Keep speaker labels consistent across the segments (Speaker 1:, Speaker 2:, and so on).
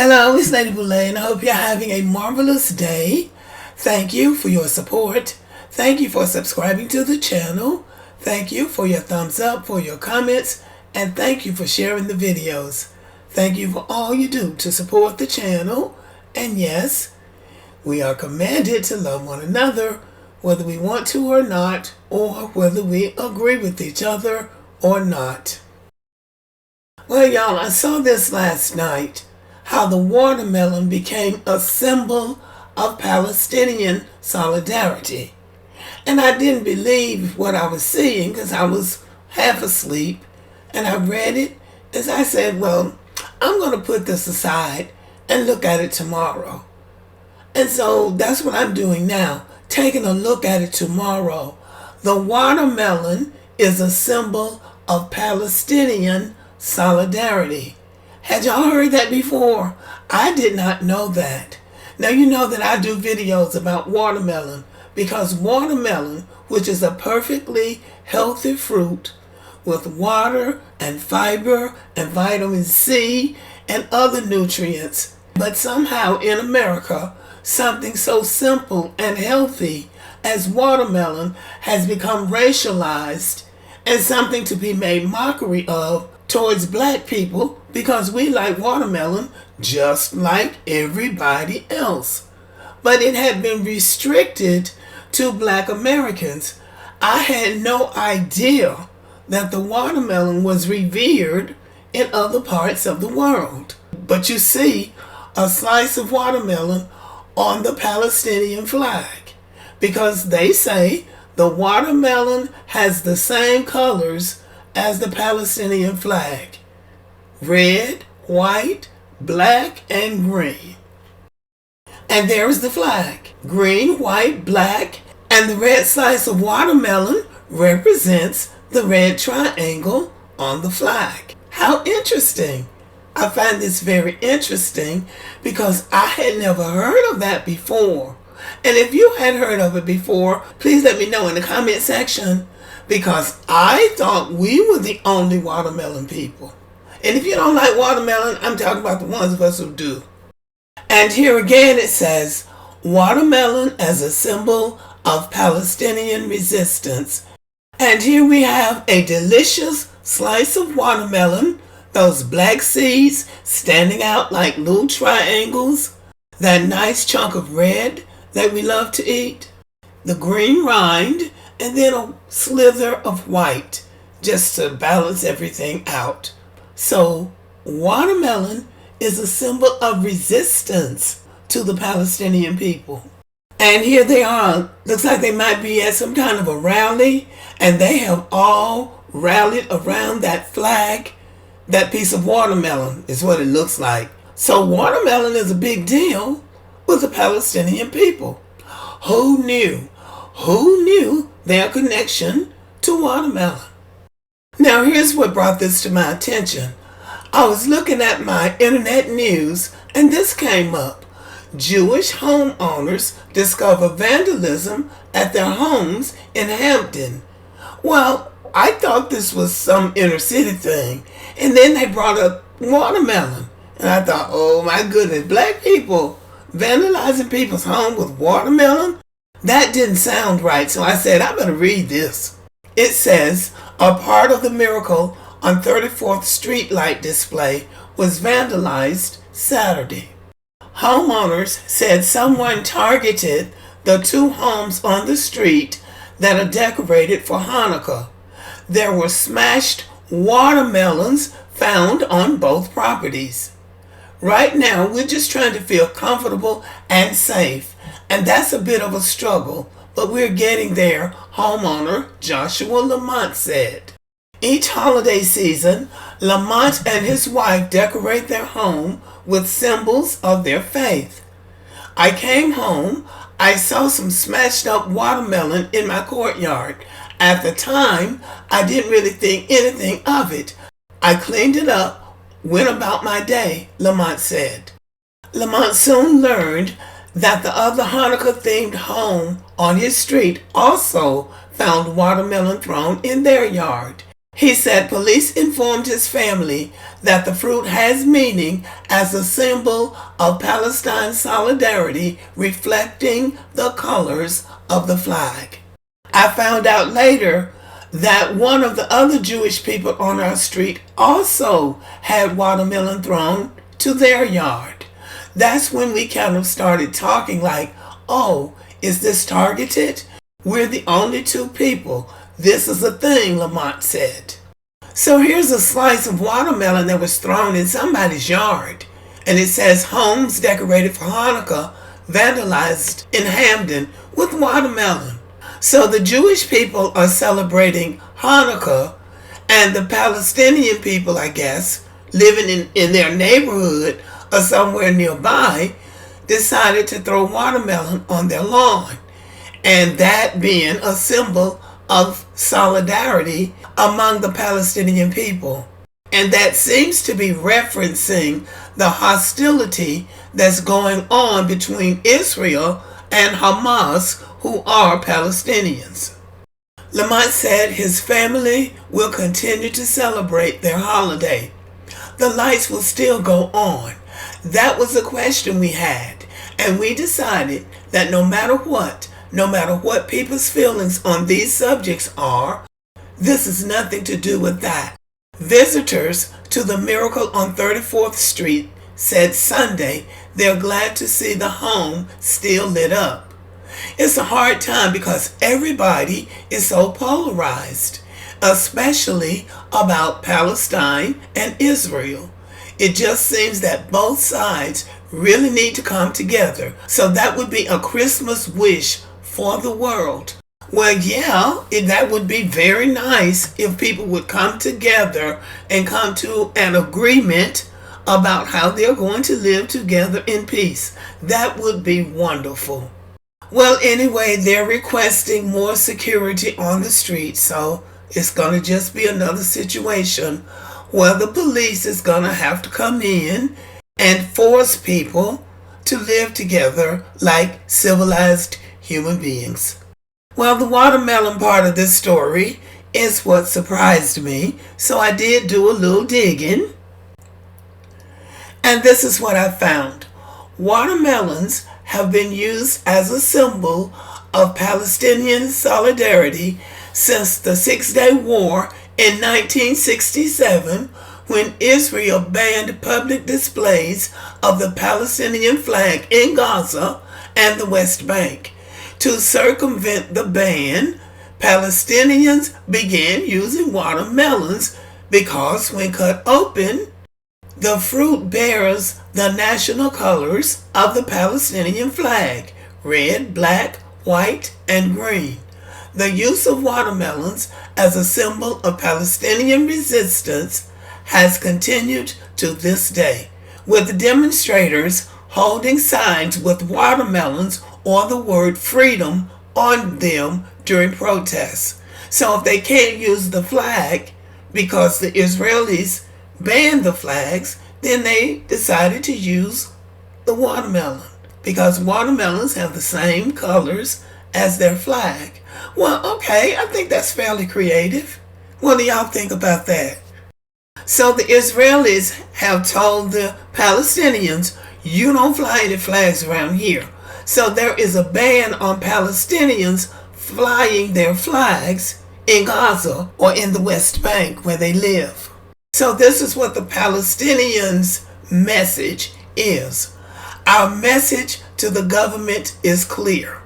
Speaker 1: Hello, it's Lady Boulay, and I hope you're having a marvelous day. Thank you for your support. Thank you for subscribing to the channel. Thank you for your thumbs up, for your comments, and thank you for sharing the videos. Thank you for all you do to support the channel. And yes, we are commanded to love one another, whether we want to or not, or whether we agree with each other or not. Well, y'all, I saw this last night, how the watermelon became a symbol of Palestinian solidarity. And I didn't believe what I was seeing because I was half asleep, and I read it as I said, well, I'm going to put this aside and look at it tomorrow. And so that's what I'm doing now, taking a look at it tomorrow. The watermelon is a symbol of Palestinian solidarity. Had y'all heard that before? I did not know that. Now you know that I do videos about watermelon because watermelon, which is a perfectly healthy fruit with water and fiber and vitamin C and other nutrients, but somehow in America, something so simple and healthy as watermelon has become racialized and something to be made mockery of towards black people because we like watermelon just like everybody else. But it had been restricted to black Americans. I had no idea that the watermelon was revered in other parts of the world. But you see a slice of watermelon on the Palestinian flag because they say the watermelon has the same colors as the Palestinian flag: red, white, black, and green. And there is the flag: green, white, black, and the red slice of watermelon represents the red triangle on the flag. How interesting! I find this very interesting because I had never heard of that before. And if you had heard of it before, please let me know in the comment section, because I thought we were the only watermelon people. And if you don't like watermelon, I'm talking about the ones of us who do. And here again it says, watermelon as a symbol of Palestinian resistance. And here we have a delicious slice of watermelon, those black seeds standing out like little triangles, that nice chunk of red that we love to eat, the green rind, and then a slither of white just to balance everything out. So watermelon is a symbol of resistance to the Palestinian people. And here they are. Looks like they might be at some kind of a rally, and they have all rallied around that flag. That piece of watermelon is what it looks like. So watermelon is a big deal with the Palestinian people. Who knew? Who knew their connection to watermelon? Now here's what brought this to my attention. I was looking at my internet news and this came up. Jewish homeowners discover vandalism at their homes in Hampton. Well, I thought this was some inner city thing, and then they brought up watermelon. And I thought, oh my goodness, black people vandalizing people's home with watermelon? That didn't sound right, so I said, I better read this. It says, a part of the Miracle on 34th Street light display was vandalized Saturday. Homeowners said someone targeted the two homes on the street that are decorated for Hanukkah. There were smashed watermelons found on both properties. Right now, we're just trying to feel comfortable and safe, and that's a bit of a struggle, but we're getting there, homeowner Joshua Lamont said. Each holiday season, Lamont and his wife decorate their home with symbols of their faith. I came home, I saw some smashed up watermelon in my courtyard. At the time, I didn't really think anything of it. I cleaned it up, went about my day, Lamont said. Lamont soon learned that the other Hanukkah-themed home on his street also found watermelon thrown in their yard. He said police informed his family that the fruit has meaning as a symbol of Palestine solidarity, reflecting the colors of the flag. I found out later that one of the other Jewish people on our street also had watermelon thrown to their yard. That's when we kind of started talking like, oh, is this targeted? We're the only two people. This is a thing, Lamont said. So here's a slice of watermelon that was thrown in somebody's yard. And it says, homes decorated for Hanukkah vandalized in Hamden with watermelon. So the Jewish people are celebrating Hanukkah, and the Palestinian people, I guess, living in their neighborhood or somewhere nearby, decided to throw watermelon on their lawn. And that being a symbol of solidarity among the Palestinian people. And that seems to be referencing the hostility that's going on between Israel and Hamas, who are Palestinians. Lamont said his family will continue to celebrate their holiday. The lights will still go on. That was a question we had, and we decided that no matter what people's feelings on these subjects are, this is nothing to do with that. Visitors to the Miracle on 34th Street said Sunday they're glad to see the home still lit up. It's a hard time because everybody is so polarized, especially about Palestine and Israel. It just seems that both sides really need to come together. So that would be a Christmas wish for the world. Well, yeah, that would be very nice if people would come together and come to an agreement about how they're going to live together in peace. That would be wonderful. Well, anyway, they're requesting more security on the street, so it's going to just be another situation where the police is going to have to come in and force people to live together like civilized human beings. Well, the watermelon part of this story is what surprised me, so I did do a little digging. And this is what I found. Watermelons have been used as a symbol of Palestinian solidarity since the Six-Day War in 1967, when Israel banned public displays of the Palestinian flag in Gaza and the West Bank. To circumvent the ban, Palestinians began using watermelons because when cut open, the fruit bears the national colors of the Palestinian flag: red, black, white, and green. The use of watermelons as a symbol of Palestinian resistance has continued to this day, with demonstrators holding signs with watermelons or the word freedom on them during protests. So if they can't use the flag because the Israelis banned the flags, then they decided to use the watermelon because watermelons have the same colors as their flag. Well, okay, I think that's fairly creative. What do y'all think about that? So the Israelis have told the Palestinians, you don't fly any flags around here. So there is a ban on Palestinians flying their flags in Gaza or in the West Bank where they live. So this is what the Palestinians' message is. Our message to the government is clear.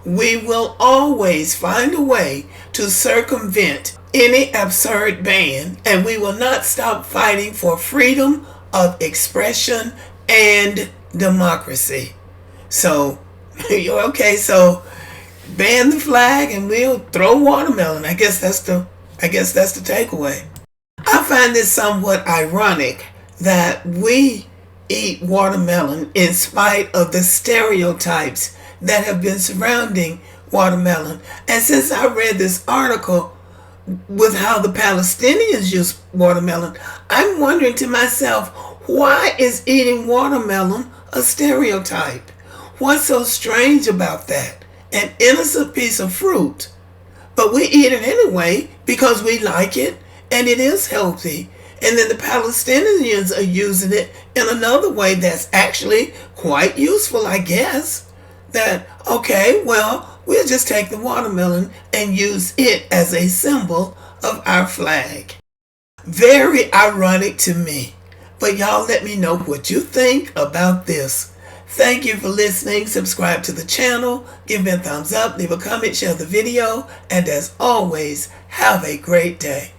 Speaker 1: We will always find a way to circumvent any absurd ban, and we will not stop fighting for freedom of expression and democracy. So, okay, so ban the flag and we'll throw watermelon. I guess that's the takeaway. I find this somewhat ironic that we eat watermelon in spite of the stereotypes that have been surrounding watermelon. And since I read this article with how the Palestinians use watermelon, I'm wondering to myself, why is eating watermelon a stereotype? What's so strange about that? An innocent piece of fruit, but we eat it anyway because we like it and it is healthy. And then the Palestinians are using it in another way that's actually quite useful, I guess. That, okay, well, we'll just take the watermelon and use it as a symbol of our flag. Very ironic to me. But y'all let me know what you think about this. Thank you for listening. Subscribe to the channel, give me a thumbs up, leave a comment, share the video, and as always, have a great day.